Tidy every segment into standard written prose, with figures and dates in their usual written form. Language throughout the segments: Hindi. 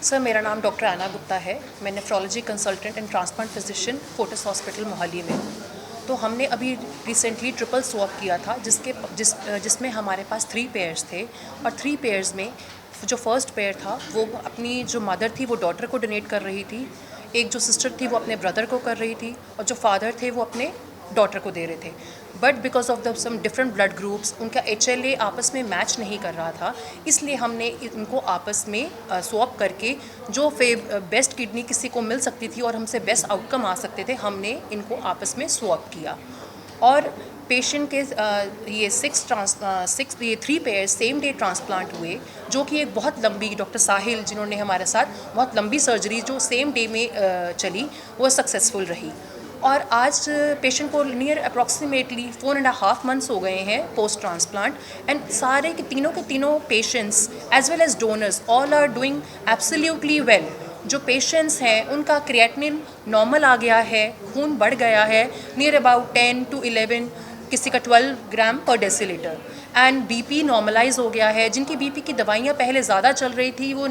सर, मेरा नाम डॉक्टर आना गुप्ता है। मैं nephrology consultant and transplant physician Fortis hospital Mohali में हूँ। तो हमने अभी रिसेंटली ट्रिपल स्वैप किया था जिसमें हमारे पास 3 पेयर्स थे और 3 पेयर्स में जो फर्स्ट पेयर था वो अपनी जो मदर थी वो डॉटर को डोनेट कर रही थी, एक जो सिस्टर थी वो अपने ब्रदर को कर रही थी और जो फादर थे वो अपने डॉटर को दे रहे थे। But because of the some different blood groups उनका HLA आपस में मैच नहीं कर रहा था, इसलिए हमने इनको आपस में स्वैप करके जो बेस्ट किडनी किसी को मिल सकती थी और हमसे बेस्ट आउटकम आ सकते थे, हमने इनको आपस में स्वैप किया। और पेशेंट के ये 3 पेयर सेम डे ट्रांसप्लांट हुए, जो कि एक बहुत लंबी, डॉक्टर साहिल जिन्होंने हमारे साथ बहुत लंबी सर्जरी जो सेम डे में चली वो सक्सेसफुल रही। और आज पेशेंट को नियर अप्रॉक्सीमेटली 4.5 मंथ्स हो गए हैं पोस्ट ट्रांसप्लांट, एंड सारे के तीनों patients as well as donors all are doing absolutely well. जो पेशेंट्स हैं उनका क्रिएटिनिन नॉर्मल आ गया है, खून बढ़ गया है नियर अबाउट 10 to 11, किसी का 12 ग्राम पर डेसीलीटर, एंड बीपी नॉर्मलाइज हो गया है। जिनकी बीपी की दवाइयाँ पहले ज़्यादा चल रही थी वो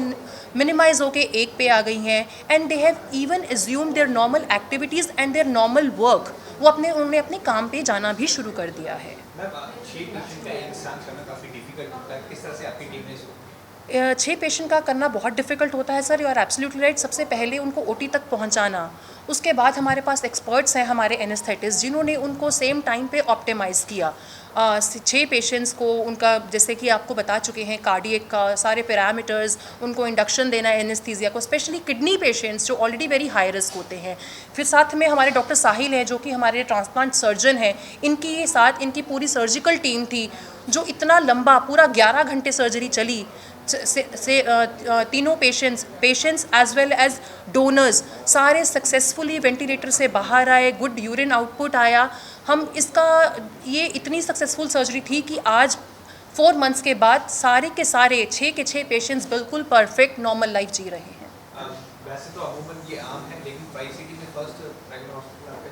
मिनिमाइज होके 1 पे आ गई हैं, and they have even assume there normal activities and there normal work. उन्होंने अपने काम पे जाना भी शुरू कर दिया है। 6 पेशेंट का करना बहुत डिफ़िकल्ट होता है sir, you are absolutely right. सबसे पहले उनको ओटी तक पहुंचाना, उसके बाद हमारे पास एक्सपर्ट्स हैं हमारे एनेस्थेटिस्ट जिन्होंने उनको सेम टाइम पे ऑप्टिमाइज़ किया। 6 पेशेंट्स को उनका, जैसे कि आपको बता चुके हैं, कार्डियक का सारे पैरामीटर्स, उनको इंडक्शन देना है एनेस्थीसिया को, स्पेशली किडनी पेशेंट्स जो ऑलरेडी वेरी हाई रिस्क होते हैं। फिर साथ में हमारे डॉक्टर साहिल हैं जो कि हमारे ट्रांसप्लांट सर्जन हैं, इनकी साथ इनकी पूरी सर्जिकल टीम थी जो इतना लंबा पूरा 11 घंटे सर्जरी चली तीनों patients as well as donors सारे सक्सेसफुली वेंटिलेटर से बाहर आए, गुड यूरिन आउटपुट आया। हम इसका ये इतनी सक्सेसफुल सर्जरी थी कि आज 4 मंथ्स के बाद सारे के सारे 6 के 6 पेशेंट्स बिल्कुल परफेक्ट नॉर्मल लाइफ जी रहे हैं। वैसे तो अमूमन ये आम है, लेकिन ट्राई सिटी में फर्स्ट प्राइवेट हॉस्पिटल आपका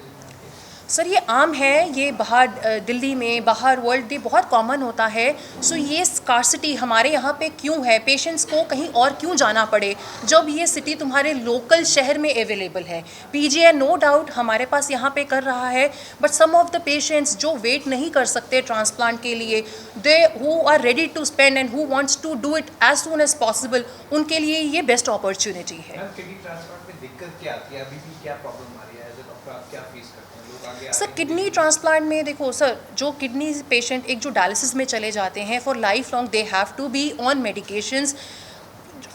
सर ये आम है, ये बाहर दिल्ली में, बाहर वर्ल्ड में बहुत कॉमन होता है। सो ये स्कार्सिटी हमारे यहाँ पे क्यों है, पेशेंट्स को कहीं और क्यों जाना पड़े जब ये सिटी तुम्हारे लोकल शहर में अवेलेबल है। PGI नो डाउट हमारे पास यहाँ पे कर रहा है, but some of the patients जो वेट नहीं कर सकते ट्रांसप्लांट के लिए, they who are ready to spend and who wants to do it as soon as possible, उनके लिए ये बेस्ट अपॉर्चुनिटी है। किडनी ट्रांसप्लांट में दिक्कत क्या आती है, अभी भी क्या प्रॉब्लम आ रही है, एज अ डॉक्टर आप क्या फेस करते हैं? सर किडनी ट्रांसप्लांट में देखो सर, जो किडनी पेशेंट एक जो डायलिसिस में चले जाते हैं for life long they have to be on medications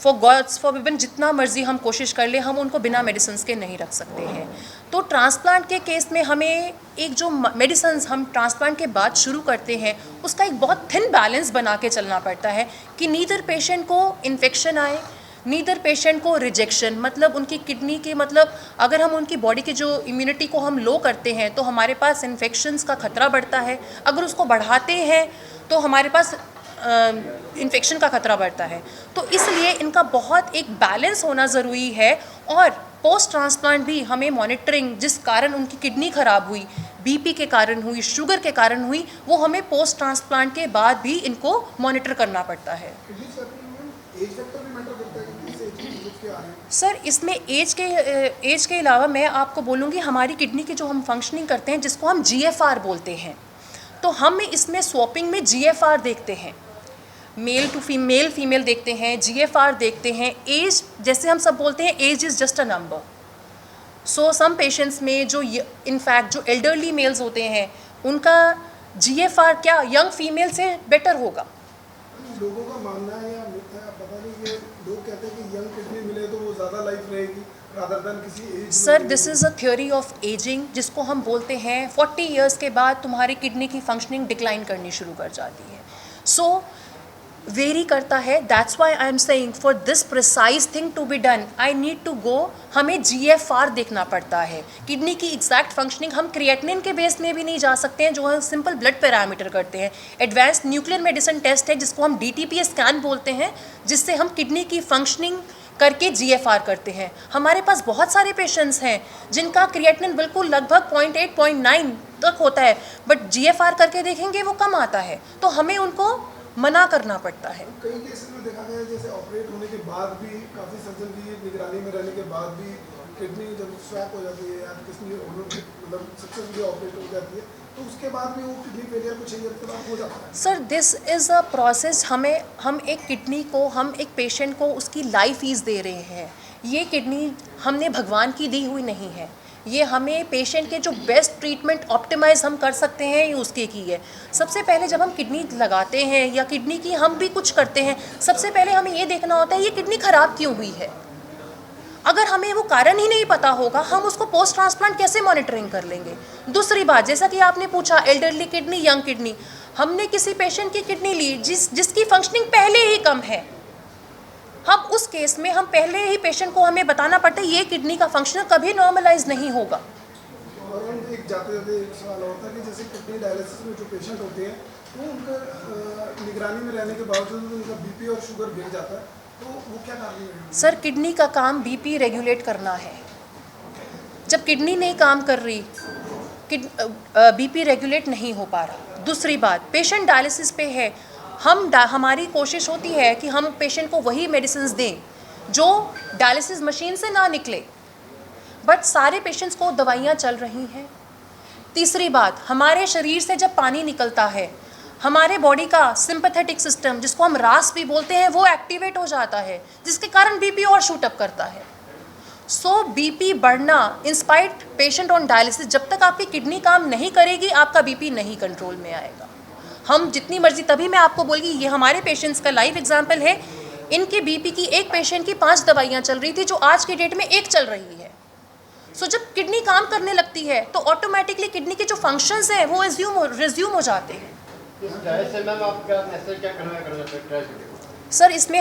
for gods for विबन। जितना मर्जी हम कोशिश कर ले, हम उनको बिना मेडिसिन के नहीं रख सकते हैं। तो ट्रांसप्लांट के केस में हमें एक जो मेडिसिन हम ट्रांसप्लांट के बाद शुरू करते हैं उसका एक बहुत थिन बैलेंस बना के चलना पड़ता है कि नीदर पेशेंट को इन्फेक्शन आए, नीदर पेशेंट को रिजेक्शन, मतलब उनकी किडनी के, मतलब अगर हम उनकी बॉडी के जो इम्यूनिटी को हम लो करते हैं तो हमारे पास इन्फेक्शंस का खतरा बढ़ता है, अगर उसको बढ़ाते हैं तो हमारे पास इन्फेक्शन का खतरा बढ़ता है। तो इसलिए इनका बहुत एक बैलेंस होना ज़रूरी है। और पोस्ट ट्रांसप्लांट भी हमें मॉनिटरिंग, जिस कारण उनकी किडनी ख़राब हुई, BP के कारण हुई, शुगर के कारण हुई, वो हमें पोस्ट ट्रांसप्लांट के बाद भी इनको मॉनिटर करना पड़ता है। सर इसमें एज के अलावा मैं आपको बोलूँगी, हमारी किडनी की जो हम फंक्शनिंग करते हैं जिसको हम GFR बोलते हैं, तो हम इसमें स्वैपिंग में GFR देखते हैं, मेल टू फीमेल देखते हैं, GFR देखते हैं। एज, जैसे हम सब बोलते हैं age is just a number. So some patients में जो इनफैक्ट जो एल्डरली मेल्स होते हैं उनका GFR क्या यंग फीमेल से बेटर होगा। लोगों का मानना है या मिथ है, पता नहीं, कि लोग कहते हैं कि यंग किडनी मिले तो वो ज़्यादा लाइफ रहेगी रादर देन किसी age. Sir this is a theory of ageing, जिसको हम बोलते हैं 40 इयर्स के बाद तुम्हारी किडनी की फंक्शनिंग डिक्लाइन करनी शुरू कर जाती है। सो वेरी करता है, that's why I am saying for this precise thing to be done I need to go, हमें GFR देखना पड़ता है। किडनी की एग्जैक्ट फंक्शनिंग हम क्रिएटिनिन के बेस में भी नहीं जा सकते हैं, जो हम सिंपल ब्लड पैरामीटर करते हैं। एडवांस न्यूक्लियर मेडिसिन टेस्ट है जिसको हम DTPA स्कैन बोलते हैं, जिससे हम किडनी की फंक्शनिंग करके GFR करते हैं। हमारे पास बहुत सारे पेशेंट्स हैं जिनका क्रिएटिनिन बिल्कुल लगभग 0.8 0.9 तक होता है, बट GFR करके देखेंगे वो कम आता है। तो हमें उनको मना करना पड़ता है। कई केसेस में देखा गया है जैसे ऑपरेट होने के बाद भी काफ़ी सर्जन की निगरानी में रहने के बाद भी किडनी जब स्वैप हो जाती है या किडनी मतलब सक्सेसफुली ऑपरेट हो जाती है तो उसके बाद भी वो किडनी फेलियर कुछ ईयर के बाद हो जाता है। Sir this is a process. हम एक किडनी को, हम एक पेशेंट को उसकी लाइफ ईज दे रहे हैं। ये किडनी हमने भगवान की दी हुई नहीं है, ये हमें पेशेंट के जो बेस्ट ट्रीटमेंट ऑप्टिमाइज हम कर सकते हैं ये उसके की है। सबसे पहले जब हम किडनी लगाते हैं या किडनी की हम भी कुछ करते हैं, सबसे पहले हमें ये देखना होता है ये किडनी ख़राब क्यों हुई है। अगर हमें वो कारण ही नहीं पता होगा हम उसको पोस्ट ट्रांसप्लांट कैसे मॉनिटरिंग कर लेंगे। दूसरी बात, जैसा कि आपने पूछा एल्डरली किडनी, यंग किडनी, हमने किसी पेशेंट की किडनी ली जिसकी फंक्शनिंग पहले ही कम है, हम उस केस में हम पहले ही पेशेंट को हमें बताना पड़ता है ये किडनी का फंक्शन कभी नॉर्मलाइज नहीं होगा। और हम एक जाते जाते एक सवाल होता है कि जैसे किडनी डायलिसिस में जो पेशेंट होते हैं तो उनका निगरानी में रहने के बावजूद उनका बीपी और शुगर गिर जाता है, तो वो क्या कारण है? सर किडनी का काम बीपी रेगुलेट करना है। जब किडनी नहीं काम कर रही, बीपी रेगुलेट नहीं हो पा रहा। दूसरी बात, पेशेंट डायलिसिस पे है, हमारी कोशिश होती है कि हम पेशेंट को वही मेडिसिन दें जो डायलिसिस मशीन से ना निकले, बट सारे पेशेंट्स को दवाइयाँ चल रही हैं। तीसरी बात, हमारे शरीर से जब पानी निकलता है हमारे बॉडी का सिंपैथेटिक सिस्टम जिसको हम रास भी बोलते हैं वो एक्टिवेट हो जाता है, जिसके कारण बीपी और शूट अप करता है। सो बीपी बढ़ना इंस्पाइट पेशेंट ऑन डायलिसिस, जब तक आपकी किडनी काम नहीं करेगी आपका बीपी नहीं कंट्रोल में आएगा। हम जितनी मर्जी, तभी मैं आपको बोलगी ये हमारे पेशेंट्स का लाइव एग्जाम्पल है। इनके बीपी की एक पेशेंट की 5 दवाइयाँ चल रही थी जो आज के डेट में 1 चल रही है। सो जब किडनी काम करने लगती है तो ऑटोमेटिकली किडनी के जो फंक्शंस हैं वो रिज्यूम हो जाते हैं। इस डायलिसिस में मैम आप क्या मैसेज क्या करना है? सर इसमें